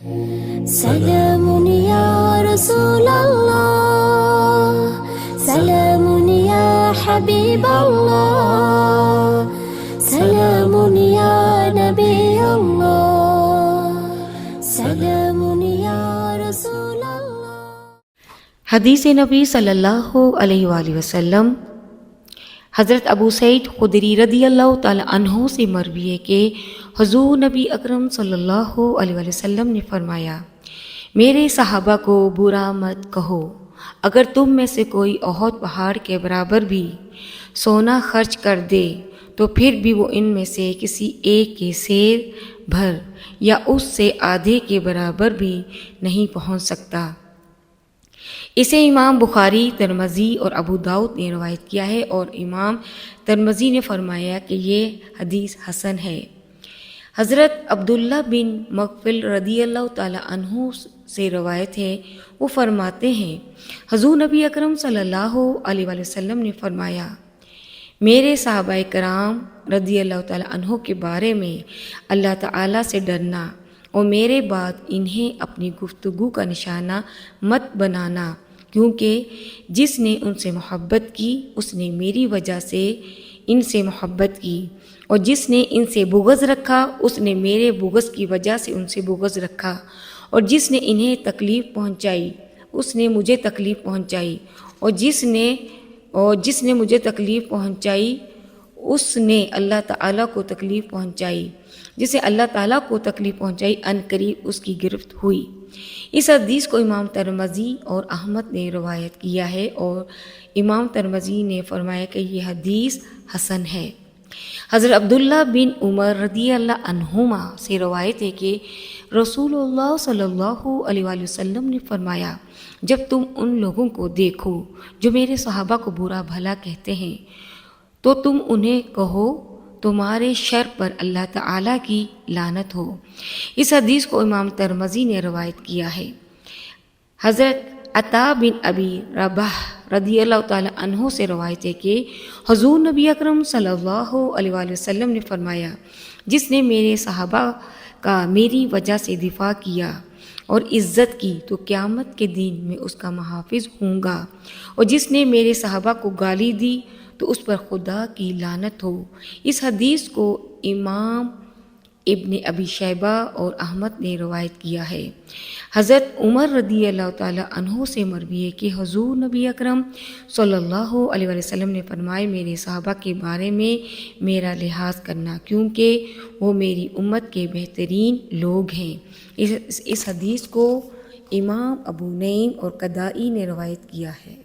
سلام یا رسول اللہ، سلام یا حبیب اللہ، سلام یا نبی اللہ، سلام یا رسول اللہ۔ حدیث نبی صلی اللہ علیہ وآلہ وسلم۔ حضرت ابو سعید خدری رضی اللہ تعالی عنہ سے مروی ہے کہ حضور نبی اکرم صلی اللہ علیہ وآلہ وسلم نے فرمایا، میرے صحابہ کو برا مت کہو، اگر تم میں سے کوئی احد پہاڑ کے برابر بھی سونا خرچ کر دے تو پھر بھی وہ ان میں سے کسی ایک کے سیر بھر یا اس سے آدھے کے برابر بھی نہیں پہنچ سکتا۔ اسے امام بخاری، ترمذی اور ابو داؤد نے روایت کیا ہے، اور امام ترمذی نے فرمایا کہ یہ حدیث حسن ہے۔ حضرت عبداللہ بن مغفل رضی اللہ تعالی عنہ سے روایت ہے، وہ فرماتے ہیں حضور نبی اکرم صلی اللہ علیہ وآلہ وسلم نے فرمایا، میرے صحابہ کرام رضی اللہ تعالی عنہ کے بارے میں اللہ تعالیٰ سے ڈرنا اور میرے بعد انہیں اپنی گفتگو کا نشانہ مت بنانا، کیونکہ جس نے ان سے محبت کی اس نے میری وجہ سے ان سے محبت کی، اور جس نے ان سے بغض رکھا اس نے میرے بغض کی وجہ سے ان سے بغض رکھا، اور جس نے انہیں تکلیف پہنچائی اس نے مجھے تکلیف پہنچائی، اور جس نے مجھے تکلیف پہنچائی اس نے اللہ تعالیٰ کو تکلیف پہنچائی، جسے اللہ تعالیٰ کو تکلیف پہنچائی ان قریب اس کی گرفت ہوئی۔ اس حدیث کو امام ترمذی اور احمد نے روایت کیا ہے، اور امام ترمذی نے فرمایا کہ یہ حدیث حسن ہے۔ حضرت عبداللہ بن عمر رضی اللہ عنہما سے روایت ہے کہ رسول اللہ صلی اللہ علیہ وآلہ وسلم نے فرمایا، جب تم ان لوگوں کو دیکھو جو میرے صحابہ کو برا بھلا کہتے ہیں تو تم انہیں کہو تمہارے شر پر اللہ تعالیٰ کی لعنت ہو۔ اس حدیث کو امام ترمذی نے روایت کیا ہے۔ حضرت عطا بن ابی رباح رضی اللہ تعالی عنہ سے روایت ہے کہ حضور نبی اکرم صلی اللہ علیہ وآلہ وسلم نے فرمایا، جس نے میرے صحابہ کا میری وجہ سے دفاع کیا اور عزت کی تو قیامت کے دن میں اس کا محافظ ہوں گا، اور جس نے میرے صحابہ کو گالی دی تو اس پر خدا کی لعنت ہو۔ اس حدیث کو امام ابن ابی شیبہ اور احمد نے روایت کیا ہے۔ حضرت عمر رضی اللہ تعالی عنہ سے مروی ہے کہ حضور نبی اکرم صلی اللہ علیہ وآلہ وسلم نے فرمایا، میرے صحابہ کے بارے میں میرا لحاظ کرنا، کیونکہ وہ میری امت کے بہترین لوگ ہیں۔ اس حدیث کو امام ابو نعیم اور قدائی نے روایت کیا ہے۔